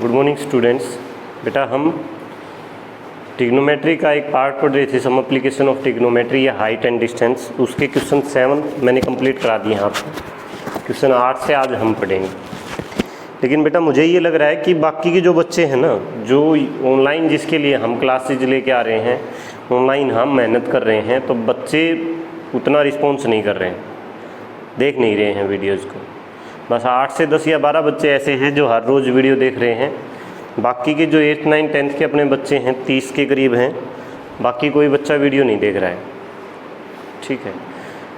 Good morning students. बेटा हम trigonometry का एक पार्ट पढ़ रहे थे, सम एप्लीकेशन ऑफ ट्रिग्नोमेट्री या हाइट एंड डिस्टेंस। उसके क्वेश्चन 7 मैंने कंप्लीट करा दिए हैं आपको। क्वेश्चन 8 से आज हम पढ़ेंगे। लेकिन बेटा मुझे ये लग रहा है कि बाकी के जो बच्चे हैं ना, जो ऑनलाइन जिसके लिए हम क्लासेज लेके आ रहे हैं, ऑनलाइन हम मेहनत कर रहे हैं, तो बच्चे उतना रिस्पॉन्स नहीं कर रहे हैं, देख नहीं रहे हैं वीडियोज़ को। बस 8 से 10 या 12 बच्चे ऐसे हैं जो हर रोज़ वीडियो देख रहे हैं। बाकी के जो 8, 9, 10 के अपने बच्चे हैं 30 के करीब हैं, बाकी कोई बच्चा वीडियो नहीं देख रहा है। ठीक है।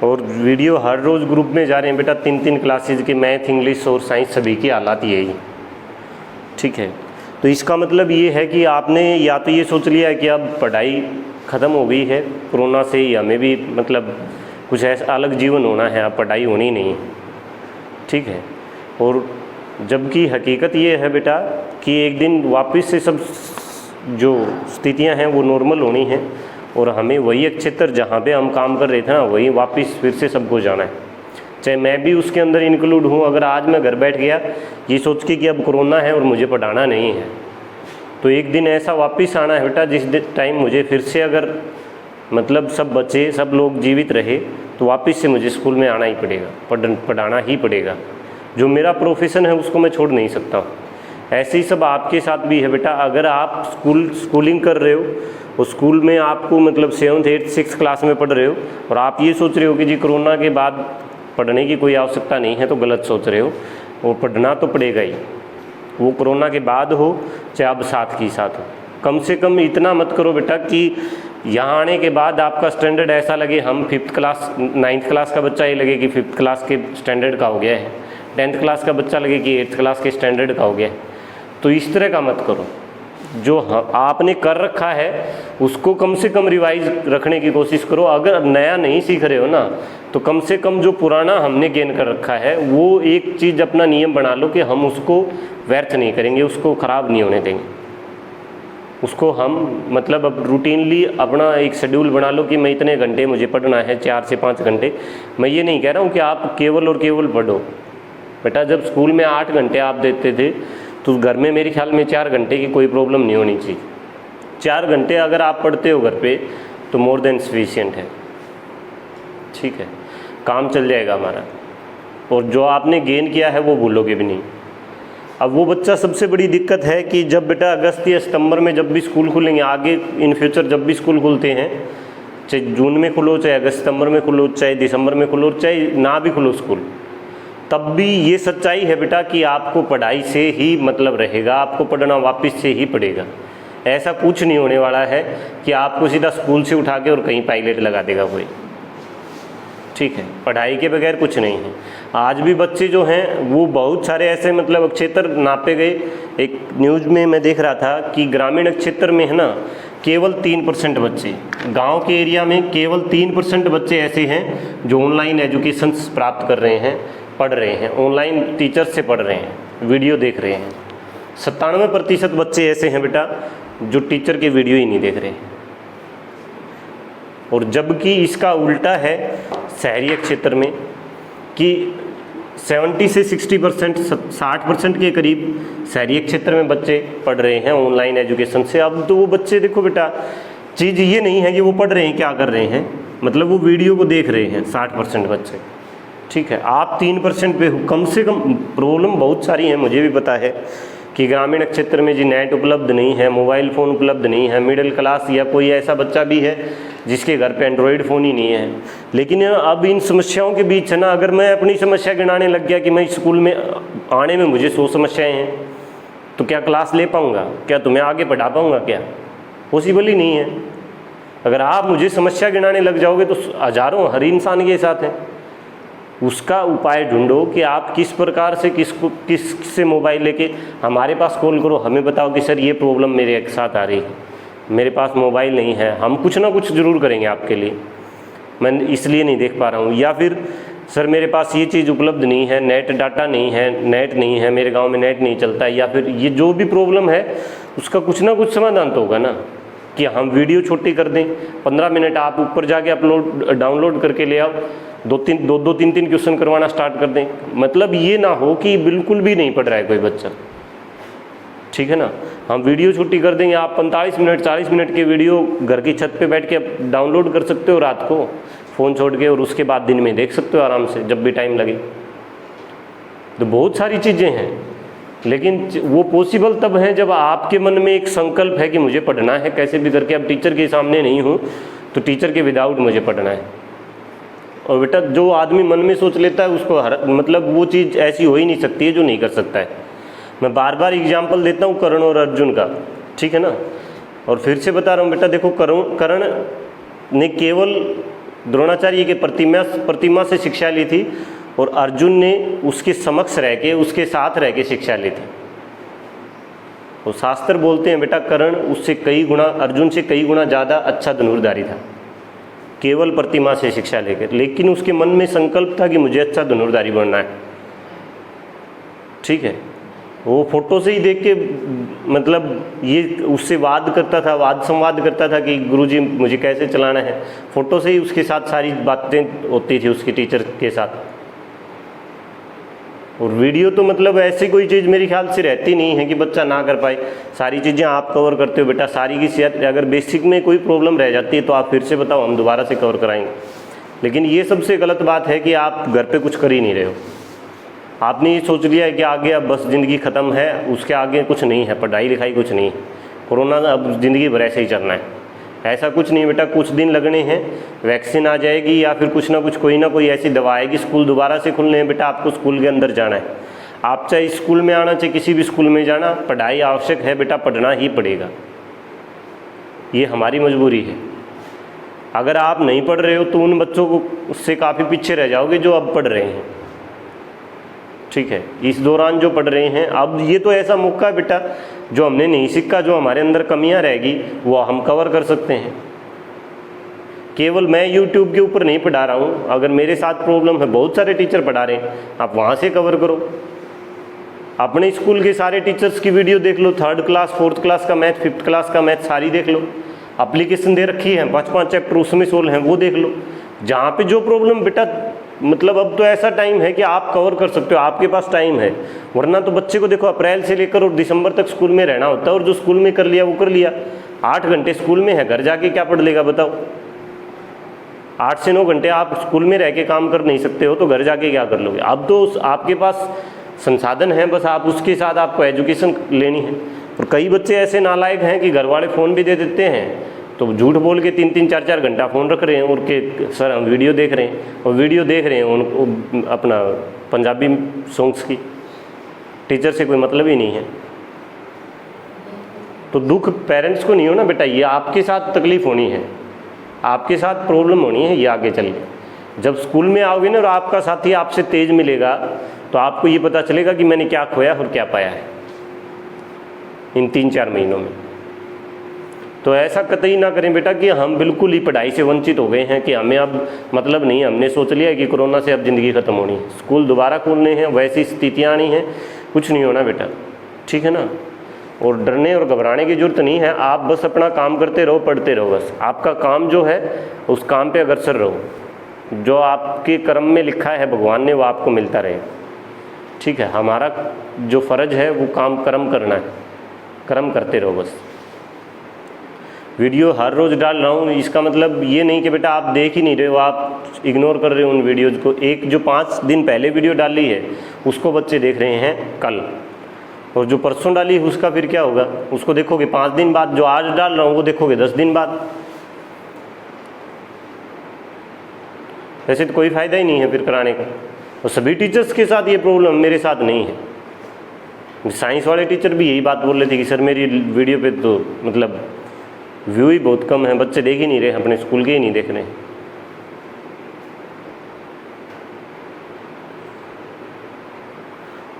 और वीडियो हर रोज़ ग्रुप में जा रहे हैं बेटा, 3-3 क्लासेज के, मैथ, इंग्लिश और साइंस, सभी की हालात यही। ठीक है। तो इसका मतलब ये है कि आपने या तो ये सोच लिया है कि अब पढ़ाई ख़त्म हो गई है कोरोना से, ही हमें भी मतलब कुछ ऐसा अलग जीवन होना है, अब पढ़ाई होनी नहीं है। ठीक है। और जबकि हकीकत ये है बेटा कि एक दिन वापस से सब जो स्थितियां हैं वो नॉर्मल होनी है, और हमें वही क्षेत्र जहाँ पे हम काम कर रहे थे ना, वही वापस फिर से सबको जाना है। चाहे मैं भी उसके अंदर इंक्लूड हूँ। अगर आज मैं घर बैठ गया ये सोच के कि अब कोरोना है और मुझे पढ़ाना नहीं है, तो एक दिन ऐसा वापस आना है बेटा जिस टाइम मुझे फिर से, अगर मतलब सब बच्चे सब लोग जीवित रहे, तो वापस से मुझे स्कूल में आना ही पड़ेगा, पढ़ाना ही पड़ेगा। जो मेरा प्रोफेशन है उसको मैं छोड़ नहीं सकता हूँ। ऐसे ही सब आपके साथ भी है बेटा। अगर आप स्कूलिंग कर रहे हो और स्कूल में आपको मतलब 7th, 8th, 6th क्लास में पढ़ रहे हो, और आप ये सोच रहे हो कि जी कोरोना के बाद पढ़ने की कोई आवश्यकता नहीं है, तो गलत सोच रहे हो। और पढ़ना तो पड़ेगा ही, वो कोरोना के बाद हो चाहे अब साथ की साथ हो। कम से कम इतना मत करो बेटा कि यहाँ आने के बाद आपका स्टैंडर्ड ऐसा लगे, हम 5th क्लास 9th क्लास का बच्चा ये लगे कि 5th क्लास के स्टैंडर्ड का हो गया है, 10th क्लास का बच्चा लगे कि 8th क्लास के स्टैंडर्ड का हो गया है। तो इस तरह का मत करो। जो आपने कर रखा है उसको कम से कम रिवाइज रखने की कोशिश करो। अगर नया नहीं सीख रहे हो ना, तो कम से कम जो पुराना हमने गेन कर रखा है वो एक चीज़ अपना नियम बना लो कि हम उसको व्यर्थ नहीं करेंगे, उसको ख़राब नहीं होने देंगे। उसको हम मतलब अब रूटीनली अपना एक शेड्यूल बना लो कि मैं इतने घंटे मुझे पढ़ना है, 4 से 5 घंटे। मैं ये नहीं कह रहा हूँ कि आप केवल और केवल पढ़ो बेटा। जब स्कूल में 8 घंटे आप देते थे, तो घर में मेरे ख्याल में 4 घंटे की कोई प्रॉब्लम नहीं होनी चाहिए। 4 घंटे अगर आप पढ़ते हो घर पे, तो मोर देन सफिशिएंट है। ठीक है, काम चल जाएगा हमारा। और जो आपने गेन किया है वो भूलोगे भी नहीं। अब वो बच्चा, सबसे बड़ी दिक्कत है कि जब बेटा अगस्त या सितंबर में जब भी स्कूल खुलेंगे, आगे इन फ्यूचर जब भी स्कूल खुलते हैं, चाहे जून में खुलो, चाहे अगस्त सितंबर में खुलो, चाहे दिसंबर में खुलो, चाहे ना भी खुलो स्कूल, तब भी ये सच्चाई है बेटा कि आपको पढ़ाई से ही मतलब रहेगा, आपको पढ़ना वापस से ही पड़ेगा। ऐसा कुछ नहीं होने वाला है कि आपको सीधा स्कूल से उठा के और कहीं पायलट लगा देगा कोई। ठीक है, पढ़ाई के बगैर कुछ नहीं है। आज भी बच्चे जो हैं वो बहुत सारे ऐसे मतलब क्षेत्र नापे गए। एक न्यूज़ में मैं देख रहा था कि ग्रामीण क्षेत्र में है ना, केवल 3% बच्चे, गांव के एरिया में केवल 3% बच्चे ऐसे हैं जो ऑनलाइन एजुकेशन प्राप्त कर रहे हैं, पढ़ रहे हैं, ऑनलाइन टीचर से पढ़ रहे हैं, वीडियो देख रहे हैं। 97% बच्चे ऐसे हैं बेटा जो टीचर के वीडियो ही नहीं देख रहे हैं। और जबकि इसका उल्टा है शहरी क्षेत्र में कि 70 से 60%, 60% के करीब शहरी क्षेत्र में बच्चे पढ़ रहे हैं ऑनलाइन एजुकेशन से। अब तो वो बच्चे देखो बेटा, चीज़ ये नहीं है कि वो पढ़ रहे हैं, क्या कर रहे हैं, मतलब वो वीडियो को देख रहे हैं 60% बच्चे। ठीक है, आप 3% पे हो। कम से कम प्रॉब्लम बहुत सारी है, मुझे भी पता है कि ग्रामीण क्षेत्र में जी नेट उपलब्ध नहीं है, मोबाइल फ़ोन उपलब्ध नहीं है, मिडिल क्लास या कोई ऐसा बच्चा भी है जिसके घर पे एंड्रॉयड फ़ोन ही नहीं है। लेकिन अब इन समस्याओं के बीच है ना, अगर मैं अपनी समस्या गिनाने लग गया कि मैं स्कूल में आने में मुझे 100 समस्याएं हैं, तो क्या क्लास ले पाऊँगा? क्या तुम्हें आगे पढ़ा पाऊँगा? क्या पॉसिबल ही नहीं है। अगर आप मुझे समस्या गिनाने लग जाओगे तो हज़ारों हर इंसान के साथ हैं। उसका उपाय ढूंढो कि आप किस प्रकार से किस से मोबाइल लेके हमारे पास कॉल करो, हमें बताओ कि सर ये प्रॉब्लम मेरे एक साथ आ रही है, मेरे पास मोबाइल नहीं है। हम कुछ ना कुछ ज़रूर करेंगे आपके लिए, मैं इसलिए नहीं देख पा रहा हूँ। या फिर सर मेरे पास ये चीज़ उपलब्ध नहीं है, नेट डाटा नहीं है, नेट नहीं है, मेरे गांव में नेट नहीं चलता है। या फिर ये जो भी प्रॉब्लम है उसका कुछ ना कुछ समाधान तो होगा ना, कि हम वीडियो छोटी कर दें, 15 मिनट आप ऊपर जाके डाउनलोड करके ले आओ, 2-3 क्वेश्चन करवाना स्टार्ट कर दें। मतलब ये ना हो कि बिल्कुल भी नहीं पढ़ रहा है कोई बच्चा। ठीक है ना। हम वीडियो छुट्टी कर देंगे, आप 45 मिनट 40 मिनट की वीडियो घर की छत पे बैठ के डाउनलोड कर सकते हो रात को फ़ोन छोड़ के, और उसके बाद दिन में देख सकते हो आराम से जब भी टाइम लगे। तो बहुत सारी चीज़ें हैं, लेकिन वो पॉसिबल तब है जब आपके मन में एक संकल्प है कि मुझे पढ़ना है कैसे भी करके। अब टीचर के सामने नहीं हूँ तो टीचर के विदाउट मुझे पढ़ना है। और बेटा जो आदमी मन में सोच लेता है उसको मतलब वो चीज़ ऐसी हो ही नहीं सकती है जो नहीं कर सकता है। मैं बार बार एग्जाम्पल देता हूँ कर्ण और अर्जुन का, ठीक है ना। और फिर से बता रहा हूँ बेटा, देखो कर्ण ने केवल द्रोणाचार्य के प्रतिमा से शिक्षा ली थी, और अर्जुन ने उसके समक्ष रह के उसके साथ रह के शिक्षा ली थी। और शास्त्र बोलते हैं बेटा कर्ण उससे कई गुना, अर्जुन से कई गुना ज़्यादा अच्छा धनुर्धारी था, केवल प्रतिमा से शिक्षा लेकर। लेकिन उसके मन में संकल्प था कि मुझे अच्छा धनुर्धारी बनना है, ठीक है। वो फोटो से ही देख के मतलब ये उससे वाद करता था, वाद संवाद करता था कि गुरुजी मुझे कैसे चलाना है। फोटो से ही उसके साथ सारी बातें होती थी उसकी टीचर के साथ। और वीडियो तो मतलब ऐसी कोई चीज़ मेरे ख्याल से रहती नहीं है कि बच्चा ना कर पाए। सारी चीज़ें आप कवर करते हो बेटा, सारी की सेहत। अगर बेसिक में कोई प्रॉब्लम रह जाती है तो आप फिर से बताओ, हम दोबारा से कवर कराएंगे। लेकिन ये सबसे गलत बात है कि आप घर पे कुछ कर ही नहीं रहे हो। आपने ये सोच लिया है कि आगे अब बस ज़िंदगी ख़त्म है, उसके आगे कुछ नहीं है, पढ़ाई लिखाई कुछ नहीं है, कोरोना अब ज़िंदगी भर ऐसे ही चलना है। ऐसा कुछ नहीं बेटा, कुछ दिन लगने हैं, वैक्सीन आ जाएगी या फिर कुछ ना कुछ कोई ना कोई ऐसी दवा आएगी, स्कूल दोबारा से खुलने हैं बेटा, आपको स्कूल के अंदर जाना है। आप चाहे स्कूल में आना, चाहे किसी भी स्कूल में जाना, पढ़ाई आवश्यक है बेटा, पढ़ना ही पड़ेगा, ये हमारी मजबूरी है। अगर आप नहीं पढ़ रहे हो तो उन बच्चों को उससे काफ़ी पीछे रह जाओगे जो अब पढ़ रहे हैं, ठीक है। इस दौरान जो पढ़ रहे हैं, अब ये तो ऐसा मौका है बेटा, जो हमने नहीं सीखा, जो हमारे अंदर कमियां रहेगी वो हम कवर कर सकते हैं। केवल मैं YouTube के ऊपर नहीं पढ़ा रहा हूँ, अगर मेरे साथ प्रॉब्लम है, बहुत सारे टीचर पढ़ा रहे हैं, आप वहाँ से कवर करो। अपने स्कूल के सारे टीचर्स की वीडियो देख लो, 3rd क्लास 4th क्लास का मैथ, 5th क्लास का मैथ सारी देख लो। एप्लीकेशन दे रखी है, 5-5 चैप्टर उसमें सोल्व हैं, वो देख लो। जहाँ पे जो प्रॉब्लम बेटा, मतलब अब तो ऐसा टाइम है कि आप कवर कर सकते हो, आपके पास टाइम है। वरना तो बच्चे को देखो अप्रैल से लेकर और दिसंबर तक स्कूल में रहना होता है, और जो स्कूल में कर लिया वो कर लिया। 8 घंटे स्कूल में है, घर जाके क्या पढ़ लेगा बताओ। 8 से 9 घंटे आप स्कूल में रह के काम कर नहीं सकते हो, तो घर जाके क्या कर लोगे। अब तो आपके पास संसाधन है, बस आप उसके साथ आपको एजुकेशन लेनी है। और कई बच्चे ऐसे नालायक हैं कि घर वाले फ़ोन भी दे देते हैं, तो झूठ बोल के 3-3 4-4 घंटा फ़ोन रख रहे हैं, और के सर हम वीडियो देख रहे हैं, और वीडियो देख रहे हैं उन अपना पंजाबी सॉन्ग्स की। टीचर से कोई मतलब ही नहीं है। तो दुख पेरेंट्स को नहीं हो ना बेटा, ये आपके साथ तकलीफ़ होनी है, आपके साथ प्रॉब्लम होनी है ये आगे चल के। जब स्कूल में आओगे ना और आपका साथी आपसे तेज मिलेगा, तो आपको ये पता चलेगा कि मैंने क्या खोया और क्या पाया है इन 3-4 महीनों में। तो ऐसा कतई ना करें बेटा कि हम बिल्कुल ही पढ़ाई से वंचित हो गए हैं, कि हमें अब मतलब नहीं, हमने सोच लिया है कि कोरोना से अब ज़िंदगी ख़त्म होनी है, स्कूल दोबारा खोलने हैं, वैसी स्थितियाँ आनी हैं, कुछ नहीं होना बेटा, ठीक है ना। और डरने और घबराने की ज़रूरत नहीं है, आप बस अपना काम करते रहो, पढ़ते रहो। बस आपका काम जो है उस काम पे अग्रसर रहो, जो आपके कर्म में लिखा है भगवान ने वो आपको मिलता रहे, ठीक है। हमारा जो फ़र्ज है वो कर्म करना है, कर्म करते रहो बस। वीडियो हर रोज़ डाल रहा हूँ, इसका मतलब ये नहीं कि बेटा आप देख ही नहीं रहे हो, आप इग्नोर कर रहे हो उन वीडियोज़ को। एक जो 5 दिन पहले वीडियो डाली है उसको बच्चे देख रहे हैं कल, और जो परसों डाली उसका फिर क्या होगा, उसको देखोगे 5 दिन बाद। जो आज डाल रहा हूँ वो देखोगे 10 दिन बाद। ऐसे तो कोई फ़ायदा ही नहीं है फिर कराने का। और सभी टीचर्स के साथ ये प्रॉब्लम, मेरे साथ नहीं है। साइंस वाले टीचर भी यही बात बोल रहे थे कि सर मेरी वीडियो पे तो मतलब व्यू ही बहुत कम है, बच्चे देख ही नहीं रहे, अपने स्कूल के ही नहीं देख रहे।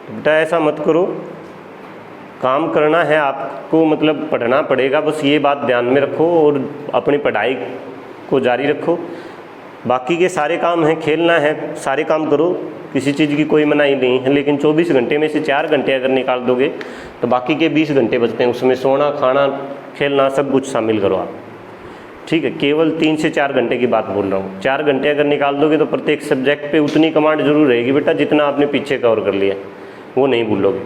तो बेटा ऐसा मत करो, काम करना है आपको, मतलब पढ़ना पड़ेगा, बस ये बात ध्यान में रखो और अपनी पढ़ाई को जारी रखो। बाकी के सारे काम हैं, खेलना है, सारे काम करो, किसी चीज़ की कोई मनाही नहीं है। लेकिन 24 घंटे में से 4 घंटे अगर निकाल दोगे तो बाकी के 20 घंटे बचते हैं, उसमें सोना, खाना, खेलना सब कुछ शामिल करो आप, ठीक है। केवल 3 से 4 घंटे की बात बोल रहा हूँ। 4 घंटे अगर निकाल दोगे तो प्रत्येक सब्जेक्ट पे उतनी कमांड जरूर रहेगी बेटा जितना आपने पीछे कवर कर लिया, वो नहीं भूलोगे।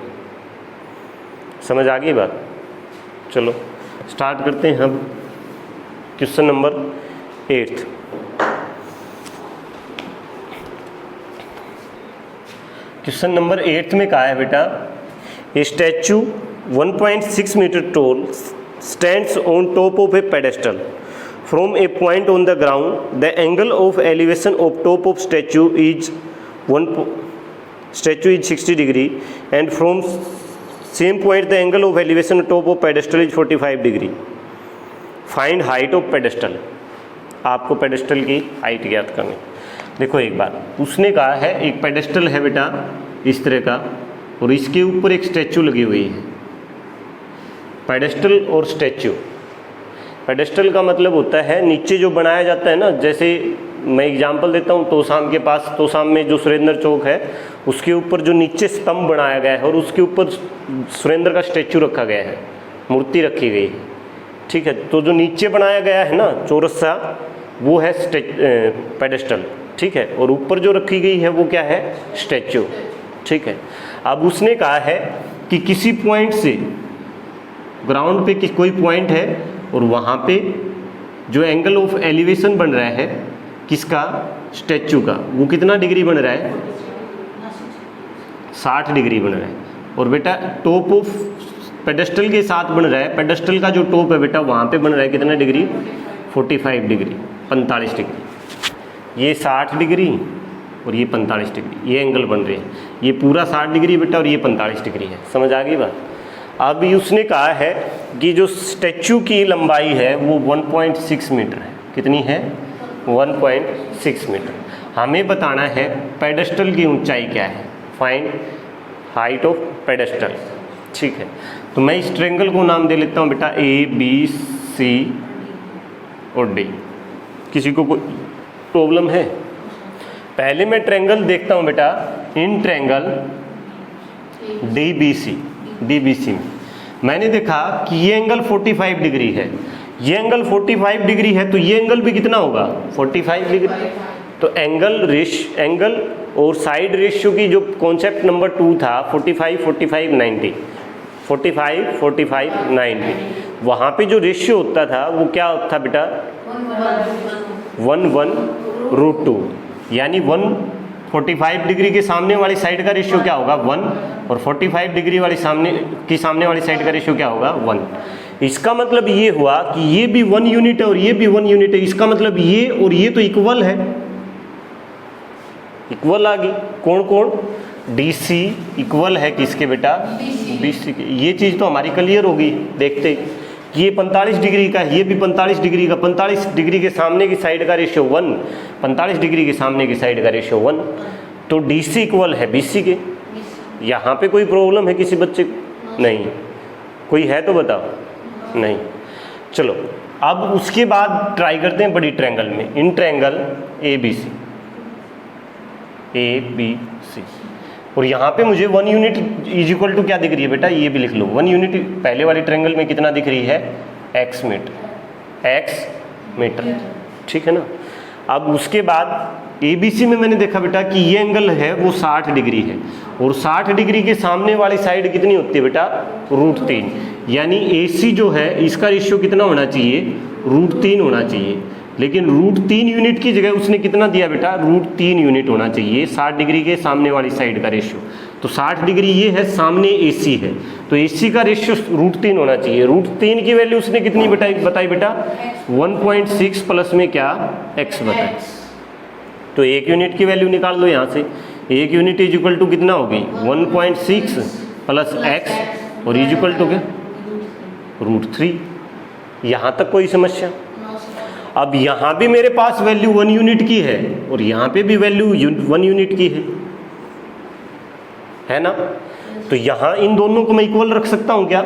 समझ आ गई बात? चलो स्टार्ट करते हैं हम क्वेश्चन नंबर 8। क्वेश्चन नंबर 8 में कहा है बेटा, a statue 1.6 metre tall stands on top of a pedestal from a point on the ground. The angle of elevation of top of statue is 60 degree and from same point the angle of elevation of top of pedestal is 45 degree. Find height of pedestal. आपको pedestal की height ज्ञात करनी। देखो एक बात उसने कहा है, एक पेडेस्टल है बेटा इस तरह का और इसके ऊपर एक स्टैचू लगी हुई है। पेडेस्टल और स्टैचू, पेडेस्टल का मतलब होता है नीचे जो बनाया जाता है ना, जैसे मैं एग्जांपल देता हूँ, तोशाम के पास, तोशाम में जो सुरेंद्र चौक है उसके ऊपर जो नीचे स्तंभ बनाया गया है और उसके ऊपर सुरेंद्र का स्टैचू रखा गया है, मूर्ति रखी गई है, ठीक है। तो जो नीचे बनाया गया है ना चौरस सा, वो है पेडेस्टल, ठीक है, और ऊपर जो रखी गई है वो क्या है, स्टैचू, ठीक है। अब उसने कहा है कि किसी पॉइंट से, ग्राउंड पे कोई पॉइंट है और वहाँ पे जो एंगल ऑफ एलिवेशन बन रहा है किसका, स्टैचू का, वो कितना डिग्री बन रहा है, 60 डिग्री बन रहा है। और बेटा टॉप ऑफ पेडेस्टल के साथ बन रहा है, पेडेस्टल का जो टॉप है बेटा वहाँ पे बन रहा है कितना डिग्री, 45 डिग्री, 45 डिग्री। ये 60 डिग्री और ये 45 डिग्री, ये एंगल बन रहे हैं। ये पूरा 60 डिग्री बेटा और ये 45 डिग्री है। समझ आ गई बात? अब उसने कहा है कि जो स्टैचू की लंबाई है वो 1.6 मीटर है। कितनी है, 1.6 मीटर। हमें बताना है पेडेस्टल की ऊंचाई क्या है, फाइंड हाइट ऑफ पेडेस्टल, ठीक है। तो मैं इस ट्रायंगल को नाम दे लेता हूँ बेटा ABC और D। किसी को कोई प्रॉब्लम है? पहले मैं ट्रायंगल देखता हूँ बेटा, इन ट्रायंगल DBC में मैंने देखा कि ये एंगल 45 डिग्री है, ये एंगल 45 डिग्री है, तो ये एंगल भी कितना होगा, 45 डिग्री। तो एंगल और साइड रेशियो की जो कॉन्सेप्ट नंबर 2 था 45 90, 45 90, वहाँ पे जो रेशियो होता था वो क्या था बेटा, 1/√2, यानी 145 डिग्री के सामने वाली साइड का रेशियो क्या होगा, 1, और 45 डिग्री वाली सामने वाली साइड का रेशियो क्या होगा, 1। इसका मतलब ये हुआ कि ये भी 1 यूनिट है और ये भी 1 यूनिट है। इसका मतलब ये और ये तो इक्वल है, इक्वल आ गई। कौन कौन, DC इक्वल है किसके बेटा, BC के। ये चीज़ तो हमारी क्लियर होगी देखते कि ये 45 डिग्री का, ये भी 45 डिग्री का, 45 डिग्री के सामने की साइड का रेशियो 1, 45 डिग्री के सामने की साइड का रेशियो 1, तो DC इक्वल है BC के। यहाँ पे कोई प्रॉब्लम है किसी बच्चे को? नहीं। कोई है तो बताओ, नहीं। चलो अब उसके बाद ट्राई करते हैं बड़ी ट्रायंगल में, इन ट्रायंगल ABC, और यहाँ पे मुझे 1 यूनिट इज इक्वल टू क्या दिख रही है बेटा, ये भी लिख लो। 1 यूनिट पहले वाली ट्रायंगल में कितना दिख रही है, x मीटर, ठीक है ना। अब उसके बाद ABC में मैंने देखा बेटा कि ये एंगल है वो 60 डिग्री है, और 60 डिग्री के सामने वाली साइड कितनी होती है बेटा, √3, यानी AC जो है इसका रेशियो कितना होना चाहिए, √3 होना चाहिए। लेकिन √3 यूनिट की जगह उसने कितना दिया बेटा, √3 यूनिट होना चाहिए 60 डिग्री के सामने वाली साइड का रेशियो। तो 60 डिग्री ये है, सामने AC है, तो AC का रेशियो √3 होना चाहिए। √3 की वैल्यू उसने कितनी बताई बेटा, 1.6 प्लस में क्या, x बताए। तो 1 यूनिट की वैल्यू निकाल लो यहाँ से। 1 यूनिट इज इक्वल टू कितना होगी, 1.6 प्लस x, और इज इक्वल टू क्या, √3। यहाँ तक कोई समस्या? अब यहाँ भी मेरे पास वैल्यू 1 यूनिट की है और यहाँ पे भी वैल्यू 1 यूनिट की है ना। तो यहाँ इन दोनों को मैं इक्वल रख सकता हूँ क्या,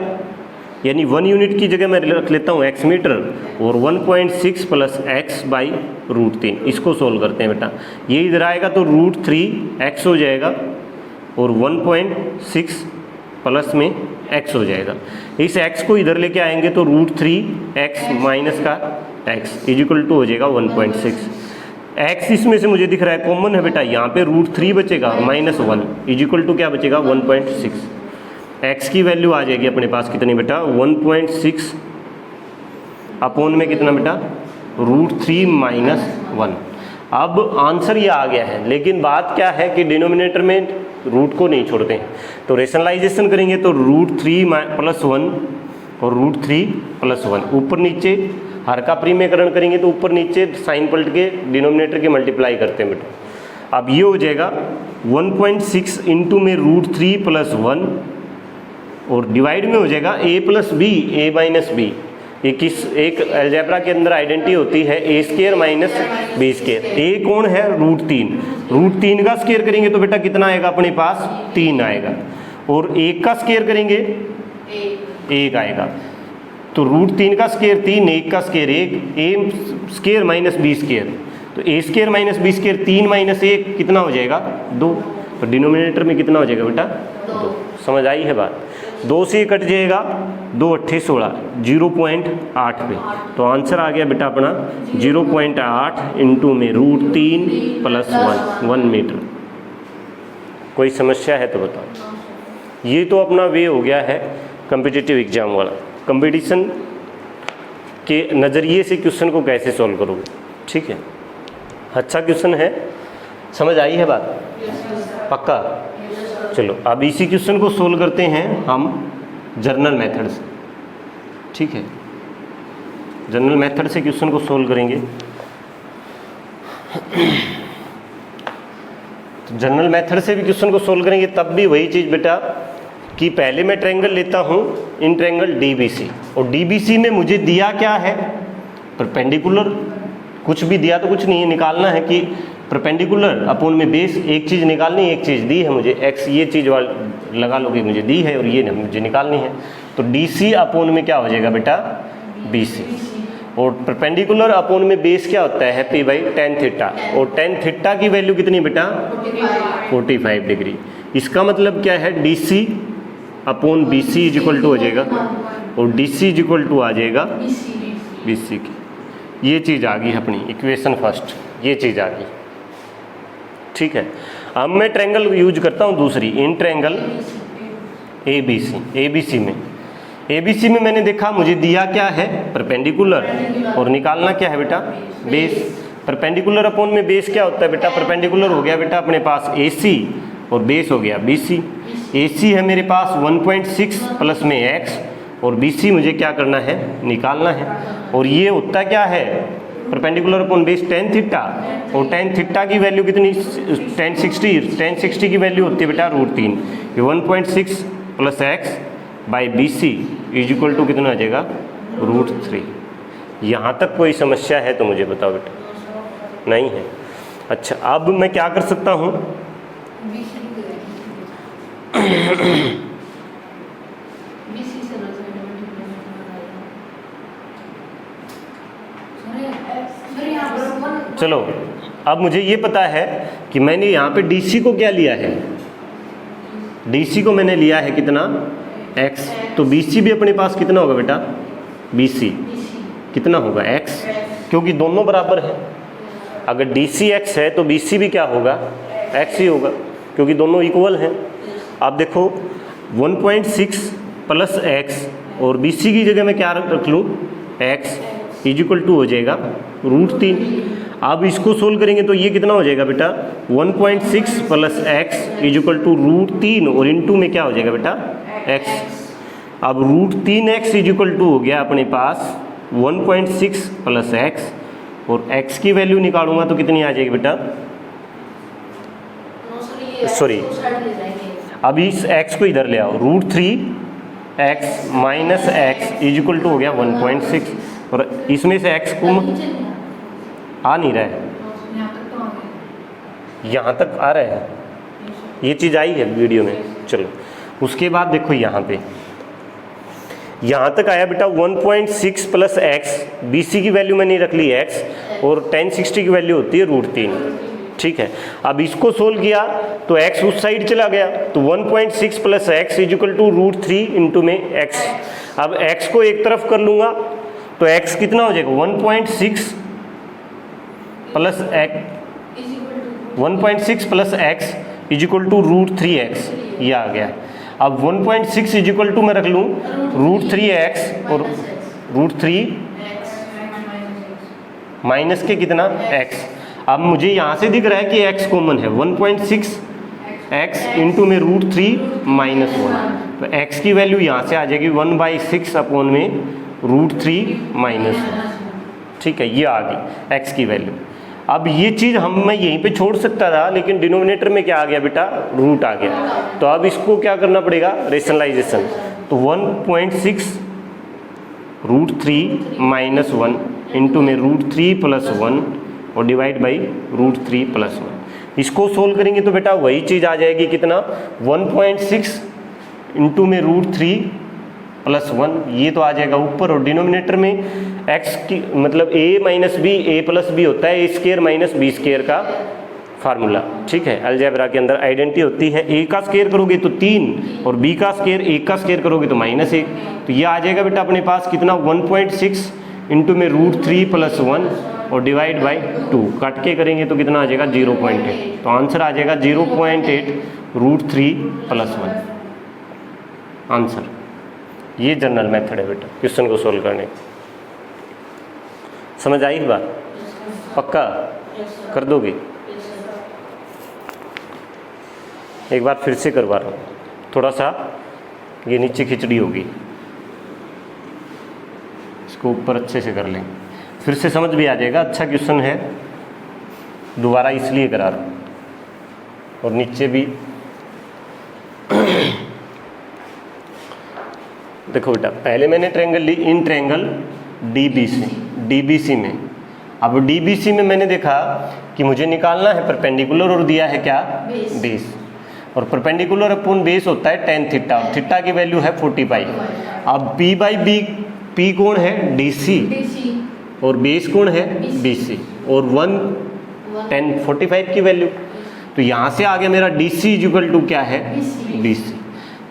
यानी 1 यूनिट की जगह मैं रख लेता हूँ x मीटर, और 1.6 प्लस x बाई √3। इसको सोल्व करते हैं बेटा। ये इधर आएगा तो √3x हो जाएगा, और 1.6 प्लस में x हो जाएगा। इस x को इधर लेके आएंगे तो √3x माइनस का x इज इक्वल टू हो जाएगा 1.6। x इसमें से मुझे दिख रहा है कॉमन है बेटा, यहाँ पे √3 बचेगा, -1 इज इक्वल टू क्या बचेगा, 1.6। x की वैल्यू आ जाएगी अपने पास कितनी बेटा 1.6 अपॉन में कितना बेटा √3 - 1। अब आंसर ये आ गया है, लेकिन बात क्या है कि डिनोमिनेटर में रूट को नहीं छोड़ते हैं, तो रेशनलाइजेशन करेंगे तो √3 + 1 और √3 + 1 ऊपर नीचे हर का परिमेयकरण करेंगे तो ऊपर नीचे साइन पलट के डिनोमिनेटर के मल्टीप्लाई करते हैं बेटा। अब ये हो जाएगा 1.6 इंटू में √3 + 1 और डिवाइड में हो जाएगा a + b a - b। ये किस एक अलजेब्रा के अंदर आइडेंटिटी होती है a² - b²। a कौन है √3, √3 का स्क्वायर करेंगे तो बेटा कितना आएगा अपने पास 3 आएगा, और 1 का स्क्वायर करेंगे 1 आएगा। तो √3 का स्क्वायर 3, 1 का स्क्वायर 1, a² - b²। तो a² - b² 3 - 1 कितना हो जाएगा 2। तो डिनोमिनेटर में कितना हो जाएगा बेटा 2। समझ आई है बात। 2 से कट जाएगा 2 × 8 = 16, 0.8 पे। तो आंसर आ गया बेटा अपना 0.8 इंटू में √3 + 1 मीटर। कोई समस्या है तो बताओ। ये तो अपना वे हो गया है कम्पिटिटिव एग्जाम वाला। कंपटीशन के नज़रिए से क्वेश्चन को कैसे सॉल्व करोगे, ठीक है। अच्छा क्वेश्चन है, समझ आई है बात पक्का। चलो अब इसी क्वेश्चन को सोल्व करते हैं हम जर्नल मेथड से, ठीक है। जर्नल मेथड से क्वेश्चन को सोल्व करेंगे। तो जर्नल मेथड से भी क्वेश्चन को सोल्व करेंगे, तब भी वही चीज़ बेटा कि पहले मैं ट्रायंगल लेता हूँ इन ट्रायंगल DBC, और DBC में मुझे दिया क्या है परपेंडिकुलर। कुछ भी दिया तो कुछ नहीं है, निकालना है कि परपेंडिकुलर अपॉन में बेस। एक चीज़ निकालनी, एक चीज़ दी है मुझे x, ये चीज़ लगा लो कि मुझे दी है और ये मुझे निकालनी है। तो DC अपॉन में क्या हो जाएगा बेटा BC, और परपेंडिकुलर अपॉन में बेस क्या होता है p/tan थीटा, और tan थीटा की वैल्यू कितनी बेटा 45 डिग्री। इसका मतलब क्या है DC upon BC equal to हो जाएगा, और DC इक्वल टू आ जाएगा BC की। ये चीज़ आ गई अपनी इक्वेशन फर्स्ट, ये चीज़ आ गई, ठीक है। अब मैं ट्रायंगल यूज करता हूँ दूसरी, इन ट्रायंगल ABC में मैंने देखा मुझे दिया क्या है परपेंडिकुलर, और निकालना क्या है बेटा बेस। परपेंडिकुलर अपॉन में बेस क्या होता है बेटा, परपेंडिकुलर हो गया बेटा अपने पास AC और बेस हो गया BC। AC है मेरे पास 1.6 प्लस में x, और BC मुझे क्या करना है निकालना है। और ये होता क्या है perpendicular upon base tan theta, और tan थीटा की वैल्यू कितनी tan 60 की वैल्यू होती है बेटा √3। ये 1.6 प्लस x/BC इक्वल टू कितना आ जाएगा √3। यहाँ तक कोई समस्या है तो मुझे बताओ बेटा, नहीं है। अच्छा अब मैं क्या कर सकता हूँ चलो अब मुझे ये पता है कि मैंने यहाँ पे DC को क्या लिया है, DC को मैंने लिया है कितना x, तो BC भी अपने पास कितना होगा बेटा BC कितना होगा x, क्योंकि दोनों बराबर है। अगर DC x है तो BC भी क्या होगा x ही होगा, क्योंकि दोनों इक्वल हैं। आप देखो 1.6 प्लस x और BC की जगह मैं क्या रख लूँ x इक्वल टू हो जाएगा √3। अब इसको सोल्व करेंगे तो ये कितना हो जाएगा बेटा 1.6 प्लस x इक्वल टू √3, और इनटू में क्या हो जाएगा बेटा x। अब √3x इक्वल टू हो गया अपने पास 1.6 प्लस x, और x की वैल्यू निकालूंगा तो कितनी आ जाएगी बेटा सॉरी, अब इस x को इधर ले आओ, √3x minus x equal to हो गया 1.6, और इसमें से x को आ नहीं रहा है, यहाँ तक आ रहा है, ये चीज़ आई है वीडियो में। चलो उसके बाद देखो यहाँ पे, यहाँ तक आया बेटा 1.6 प्लस x, BC की वैल्यू मैंने रख ली x, और tan 60 की वैल्यू होती है √3, ठीक है। अब इसको सोल्व किया तो x उस साइड चला गया, तो 1.6 plus x equal to √3 into में x। अब x को एक तरफ कर लूँगा तो x कितना हो जाएगा 1.6 plus x 1.6 plus x equal to √3x, ये आ गया। अब 1.6 इज इक्वल टू मैं रख लूँ √3x और √3 माइनस के कितना x। अब मुझे यहाँ से दिख रहा है कि x कॉमन है, 1.6 x इंटू में √3 माइनस 1, तो x की वैल्यू यहाँ से आ जाएगी 1/6 अपॉन में √3 माइनस 1। ठीक है, ये आ गई x की वैल्यू। अब ये चीज़ मैं यहीं पे छोड़ सकता था, लेकिन डिनोमिनेटर में क्या आ गया बेटा, रूट आ गया। तो अब इसको क्या करना पड़ेगा, रेशनलाइजेशन। तो 1.6 √3 माइनस 1 इंटू में √3 प्लस 1 और डिवाइड बाई √3 प्लस 1। इसको सोल्व करेंगे तो बेटा वही चीज़ आ जाएगी, कितना 1.6 इंटू में √3 प्लस 1, ये तो आ जाएगा ऊपर। और डिनोमिनेटर में x की मतलब a minus B A plus B होता है, a square minus B square का फार्मूला। ठीक है, अलजेब्रा के अंदर आइडेंटिटी होती है, a का स्केयर करोगे तो 3 और b का स्केयर 1 का स्केयर करोगे तो -1। तो ये आ जाएगा बेटा अपने पास कितना 1.6 इंटू में √3 प्लस 1 और डिवाइड बाई 2, कट के करेंगे तो कितना आ जाएगा 0.8। तो आंसर आ जाएगा 0.8 √3 प्लस 1 आंसर। ये जनरल मेथड है बेटा क्वेश्चन को सोल्व करने का। समझ आई बात, पक्का कर दोगे? एक बार फिर से करवा रहा हूँ, थोड़ा सा ये नीचे खिचड़ी होगी, इसको ऊपर अच्छे से कर लेंगे, फिर से समझ भी आ जाएगा। अच्छा क्वेश्चन है, दोबारा इसलिए करा रहा हूँ। और नीचे भी देखो बेटा, पहले मैंने ट्रायंगल ली, इन ट्रायंगल डीबीसी में। अब डीबीसी में मैंने देखा कि मुझे निकालना है परपेंडिकुलर और दिया है क्या, बेस। और परपेंडिकुलर अपॉन बेस होता है tan थीटा, और थीटा की वैल्यू है 45। अब P बाई बी, P कौन है, DC, और बेस कौन है, BC, और 1 tan 45 की वैल्यू। तो यहाँ से आ गया मेरा DC इज इक्वल टू क्या है, BC।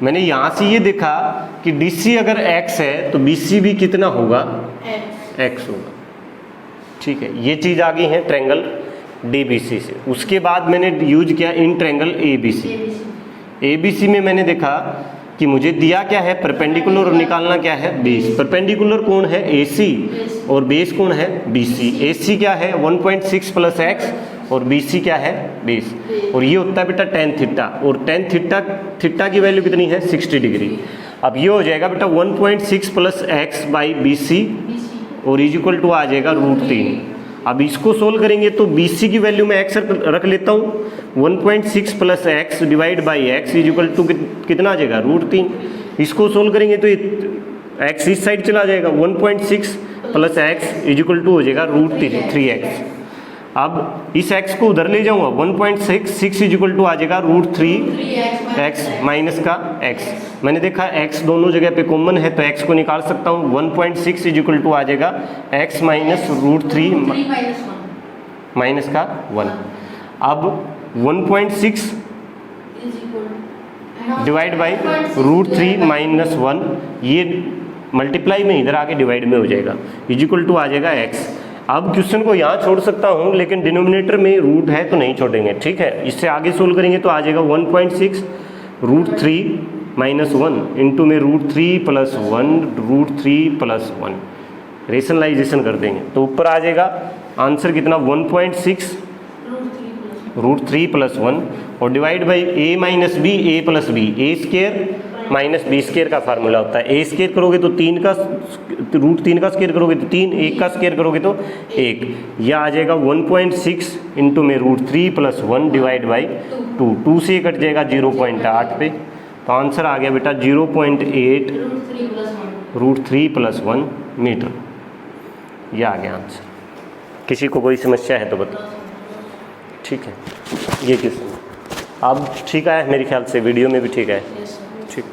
मैंने यहाँ से ये देखा कि DC अगर x है तो BC भी कितना होगा, x होगा। ठीक है, ये चीज़ आ गई है ट्रायंगल DBC से। उसके बाद मैंने यूज किया इन ट्रायंगल ABC में मैंने देखा कि मुझे दिया क्या है, परपेंडिकुलर, और निकालना क्या है, बेस। परपेंडिकुलर कौन है, AC, और बेस कौन है, BC। AC क्या है 1.6 प्लस x, और BC क्या है, बेस। और ये होता है बेटा tan थीटा, और tan थीटा की वैल्यू कितनी है, 60 डिग्री। अब ये हो जाएगा बेटा 1.6 प्लस x बाई BC, और इज इक्वल टू आ जाएगा √3। अब इसको सोल्व करेंगे तो BC की वैल्यू में x रख लेता हूँ, 1.6 plus x divide by x is equal to कितना आ जाएगा, √3। इसको सोल्व करेंगे तो x इस साइड चला जाएगा, 1.6 plus x is equal to हो जाएगा √3x। अब इस x को उधर ले जाऊंगा, 1.6 इज इक्वल टू आ जाएगा √3x माइनस का x। मैंने देखा x दोनों जगह पे कॉमन है तो x को निकाल सकता हूँ, 1.6 इज इक्वल टू आ जाएगा x माइनस √3 माइनस का 1। अब 1.6 डिवाइड बाई √3 माइनस 1, ये मल्टीप्लाई में इधर आके डिवाइड में हो जाएगा, इज इक्वल टू आ जाएगा x। अब क्वेश्चन को यहाँ छोड़ सकता हूँ, लेकिन डिनोमिनेटर में रूट है तो नहीं छोड़ेंगे। ठीक है, इससे आगे सोल्व करेंगे तो आ जाएगा 1.6 √3 माइनस 1 इंटू में √3 प्लस 1 √3 प्लस 1। रेशनलाइजेशन कर देंगे तो ऊपर आ जाएगा आंसर कितना, 1.6 √3 प्लस 1 और divide by a minus B, A plus B, A square minus B square का फार्मूला होता है। ए स्केयर करोगे तो 3 का √3 का स्केयर करोगे तो 3, 1 का स्केयर करोगे तो 1। यह आ जाएगा 1.6 इंटू में √3 प्लस 1 डिवाइड बाई 2 से कट जाएगा 0.8 पे। तो आंसर आ गया बेटा 0.8 √3 प्लस 1 मीटर। यह आ गया आंसर। किसी को कोई समस्या है तो बताओ। ठीक है, ये क्वेश्चन अब ठीक है मेरे ख्याल से, वीडियो में भी ठीक है। ठीक,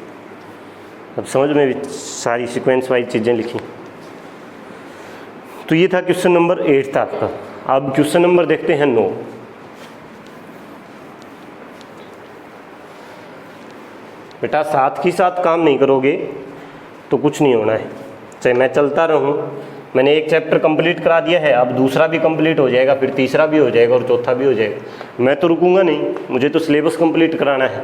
अब समझ में भी सारी सीक्वेंस वाइज चीज़ें लिखी। तो ये था क्वेश्चन नंबर 8 था आपका। अब क्वेश्चन नंबर देखते हैं 9। बेटा साथ ही साथ काम नहीं करोगे तो कुछ नहीं होना है। चाहे मैं चलता रहूं, मैंने एक चैप्टर कंप्लीट करा दिया है, अब दूसरा भी कंप्लीट हो जाएगा, फिर तीसरा भी हो जाएगा और चौथा भी हो जाएगा। मैं तो रुकूंगा नहीं, मुझे तो सिलेबस कंप्लीट कराना है।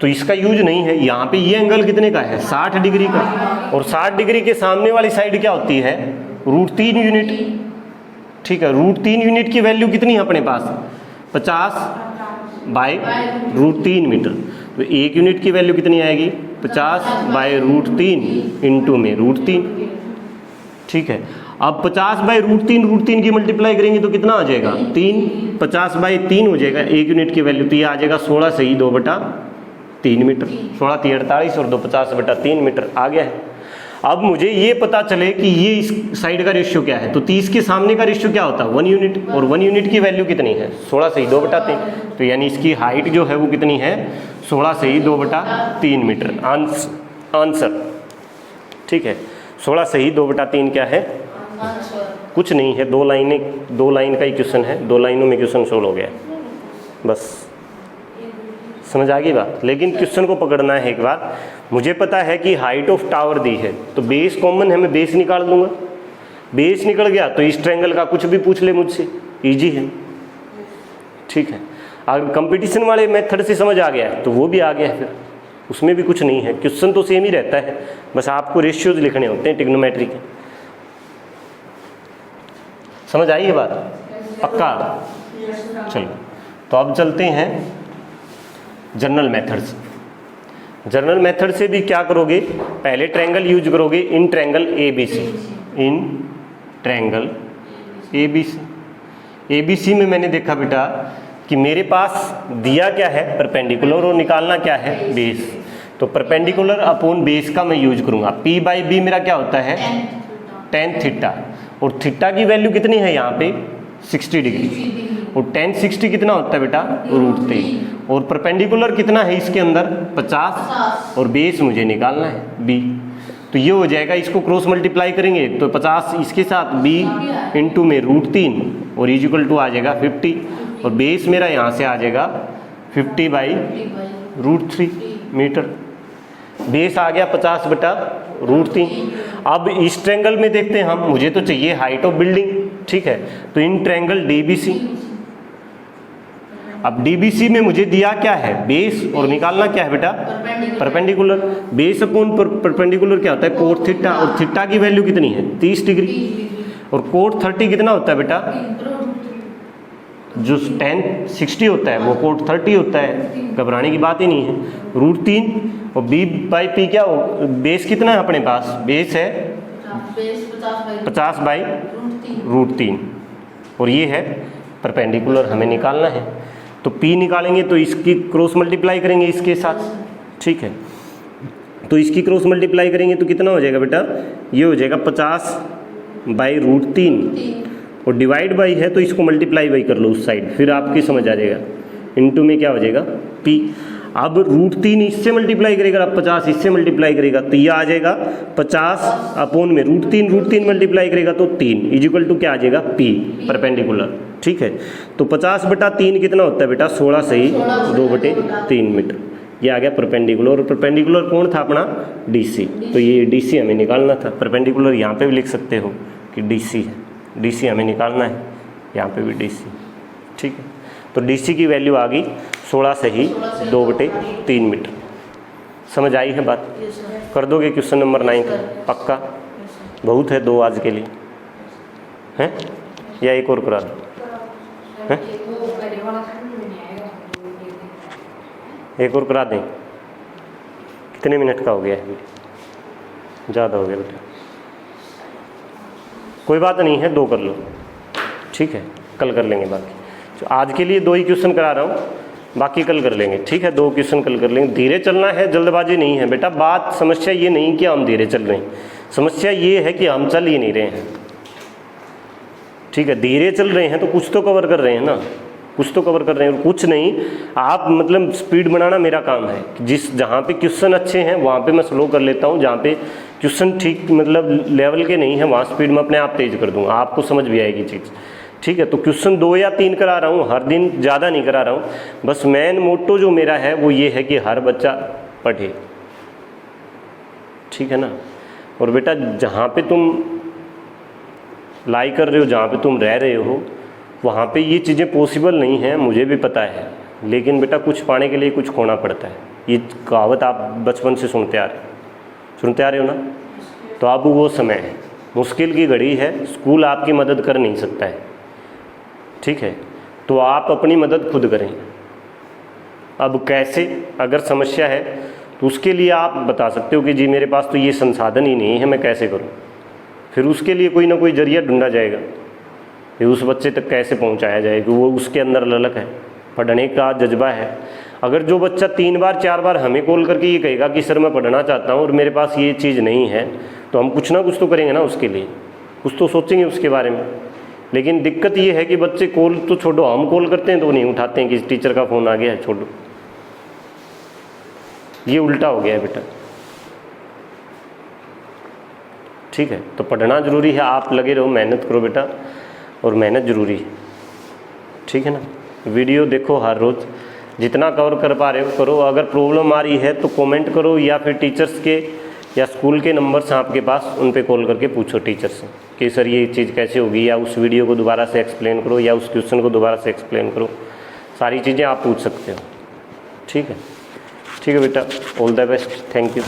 तो इसका यूज नहीं है। यहाँ पे ये एंगल कितने का है, 60 डिग्री का, और 60 डिग्री के सामने वाली साइड क्या होती है, √3 यूनिट। ठीक है, √3 यूनिट की वैल्यू कितनी है अपने पास, 50/√3 मीटर। तो 1 यूनिट की वैल्यू कितनी आएगी, 50/√3 इंटू में √3। ठीक है, अब 50/√3 की मल्टीप्लाई करेंगे तो कितना आ जाएगा, 3, 50/3 हो जाएगा 1 यूनिट की वैल्यू। तो ये आ जाएगा 16 से ही 2/3 मीटर। 16 × 3 = 48 और 2 50/3 मीटर आ गया है। अब मुझे ये पता चले कि ये इस साइड का रेशियो क्या है, तो 30 के सामने का रेशियो क्या होता है, 1 यूनिट, और 1 यूनिट की वैल्यू कितनी है, 16 से ही 2/3। तो यानी इसकी हाइट जो है वो कितनी है, 16 से ही 2/3 मीटर आंसर। ठीक है, 16 से ही 2/3 क्या है, कुछ नहीं है, 2 लाइन का ही क्वेश्चन है, 2 लाइनों में क्वेश्चन सोल्व हो गया। बस समझ आ गई बात। लेकिन क्वेश्चन को पकड़ना है एक बार। मुझे पता है कि हाइट ऑफ टावर दी है, तो बेस कॉमन है, मैं बेस निकाल दूंगा। बेस निकल गया तो इस ट्रायंगल का कुछ भी पूछ ले मुझसे, इजी है। ठीक है, अगर कंपटीशन वाले मेथड से समझ आ गया है तो वो भी आ गया है, फिर उसमें भी कुछ नहीं है, क्वेश्चन तो सेम ही रहता है, बस आपको रेशियोज लिखने होते हैं ट्रिग्नोमेट्री के। समझ आई है बात, पक्का। चलो, तो अब चलते हैं जनरल मेथड्स। जनरल मेथड से भी क्या करोगे, पहले ट्रायंगल यूज करोगे, in triangle ABC। In triangle ABC में मैंने देखा बेटा कि मेरे पास दिया क्या है, परपेंडिकुलर, और निकालना क्या है, बेस। तो परपेंडिकुलर अपॉन बेस का मैं यूज करूंगा। P/B मेरा क्या होता है, tan थीटा, और थीटा की वैल्यू कितनी है यहाँ पे, 60 डिग्री, और tan 60 कितना होता है बेटा, √3, और परपेंडिकुलर कितना है इसके अंदर, 50, और बेस मुझे निकालना है B। तो ये हो जाएगा, इसको क्रॉस मल्टीप्लाई करेंगे तो 50 इसके साथ B इंटू में √3 और इक्वल टू आ जाएगा 50, और बेस मेरा यहाँ से आ जाएगा 50/√3 मीटर। बेस आ गया 50/√3। अब इस ट्रायंगल में देखते हैं हम, मुझे तो चाहिए हाइट ऑफ बिल्डिंग। ठीक है, तो इन ट्रायंगल DBC। अब DBC में मुझे दिया क्या है, बेस, और निकालना क्या है बेटा, परपेंडिकुलर। बेस अपॉन परपेंडिकुलर क्या होता है, cot थीटा, और थीटा की वैल्यू कितनी है, 30 डिग्री, और cot 30 कितना होता है बेटा, जो tan 60 होता है वो cot 30 होता है, घबराने की बात ही नहीं है। √3 और B/P क्या हो, बेस कितना है अपने पास, बेस है 50/√3, और ये है परपेंडिकुलर, हमें निकालना है। तो P निकालेंगे तो इसकी क्रॉस मल्टीप्लाई करेंगे इसके साथ। ठीक है, तो इसकी क्रॉस मल्टीप्लाई करेंगे तो कितना हो जाएगा बेटा, ये हो जाएगा 50/√3, और डिवाइड बाई है तो इसको मल्टीप्लाई बाई कर लो उस साइड, फिर आपकी समझ आ जाएगा। इनटू में क्या हो जाएगा, P। अब √3 इससे मल्टीप्लाई करेगा, अब 50 इससे मल्टीप्लाई करेगा, तो ये आ जाएगा 50 अपॉन में √3 मल्टीप्लाई करेगा तो 3 इक्वल टू क्या आ जाएगा, P परपेंडिकुलर। ठीक है, तो 50/3 कितना होता है बेटा, 16 से ही 2/3 मीटर। ये आ गया परपेंडिकुलर, और परपेंडिकुलर कौन था अपना, DC। तो ये DC हमें निकालना था। परपेंडिकुलर यहाँ पे भी लिख सकते हो कि DC है, DC हमें निकालना है, यहाँ पे भी DC। ठीक है, तो DC की वैल्यू आ गई 16 से ही 2/3 मीटर। समझ आई है बात, कर दोगे क्वेश्चन नंबर 9 पक्का। बहुत है 2 आज के लिए, हैं या एक और करा दो, हैं एक और करा दें। कितने मिनट का हो गया है, ज़्यादा हो गया बेटा, कोई बात नहीं है, 2 कर लो। ठीक है, कल कर लेंगे बाकी। तो आज के लिए 2 ही क्वेश्चन करा रहा हूँ, बाकी कल कर लेंगे। ठीक है, 2 क्वेश्चन कल कर लेंगे। धीरे चलना है, जल्दबाजी नहीं है बेटा। बात समस्या ये नहीं कि हम धीरे चल रहे हैं, समस्या ये है कि हम चल ही नहीं रहे हैं। ठीक है, धीरे चल रहे हैं तो कुछ तो कवर कर रहे हैं ना, कुछ तो कवर कर रहे हैं, और कुछ नहीं। आप मतलब स्पीड बनाना मेरा काम है, जहाँ पे क्वेश्चन अच्छे हैं वहाँ पे मैं स्लो कर लेता हूँ, जहाँ पे क्वेश्चन ठीक मतलब लेवल के नहीं है वहाँ स्पीड में अपने आप तेज कर दूँगा, आपको समझ भी आएगी चीज़। ठीक है, तो क्वेश्चन 2 या 3 करा रहा हूँ हर दिन, ज़्यादा नहीं करा रहा हूँ। बस मेन मोटो जो मेरा है वो ये है कि हर बच्चा पढ़े। ठीक है ना, और बेटा जहाँ पे तुम लाई कर रहे हो, जहाँ पे तुम रह रहे हो, वहाँ पे ये चीज़ें पॉसिबल नहीं हैं, मुझे भी पता है, लेकिन बेटा कुछ पाने के लिए कुछ खोना पड़ता है। ये कहावत आप बचपन से सुनते आ रहे हो ना। तो अब वो समय है, मुश्किल की घड़ी है, स्कूल आपकी मदद कर नहीं सकता है, ठीक है। तो आप अपनी मदद खुद करें। अब कैसे, अगर समस्या है तो उसके लिए आप बता सकते हो कि जी मेरे पास तो ये संसाधन ही नहीं है, मैं कैसे करूं। फिर उसके लिए कोई ना कोई जरिया ढूंढा जाएगा, फिर उस बच्चे तक कैसे पहुंचाया जाएगा। वो उसके अंदर ललक है, पढ़ने का जज्बा है। अगर जो बच्चा 3 बार 4 बार हमें कॉल करके ये कहेगा कि सर मैं पढ़ना चाहता हूँ और मेरे पास ये चीज़ नहीं है, तो हम कुछ ना कुछ तो करेंगे ना, उसके लिए कुछ तो सोचेंगे उसके बारे में। लेकिन दिक्कत ये है कि बच्चे कॉल तो छोड़ो, हम कॉल करते हैं तो नहीं उठाते हैं कि टीचर का फ़ोन आ गया है, छोड़ो। ये उल्टा हो गया है बेटा, ठीक है। तो पढ़ना ज़रूरी है, आप लगे रहो, मेहनत करो बेटा, और मेहनत ज़रूरी है, ठीक है ना। वीडियो देखो हर रोज़, जितना कवर कर पा रहे हो करो। अगर प्रॉब्लम आ रही है तो कमेंट करो, या फिर टीचर्स के या स्कूल के नंबर्स हैं आपके पास, उन पे कॉल करके पूछो टीचर से कि सर ये चीज़ कैसे होगी, या उस वीडियो को दोबारा से एक्सप्लेन करो, या उस क्वेश्चन को दोबारा से एक्सप्लेन करो। सारी चीज़ें आप पूछ सकते हो, ठीक है। ठीक है बेटा, all the best, thank you.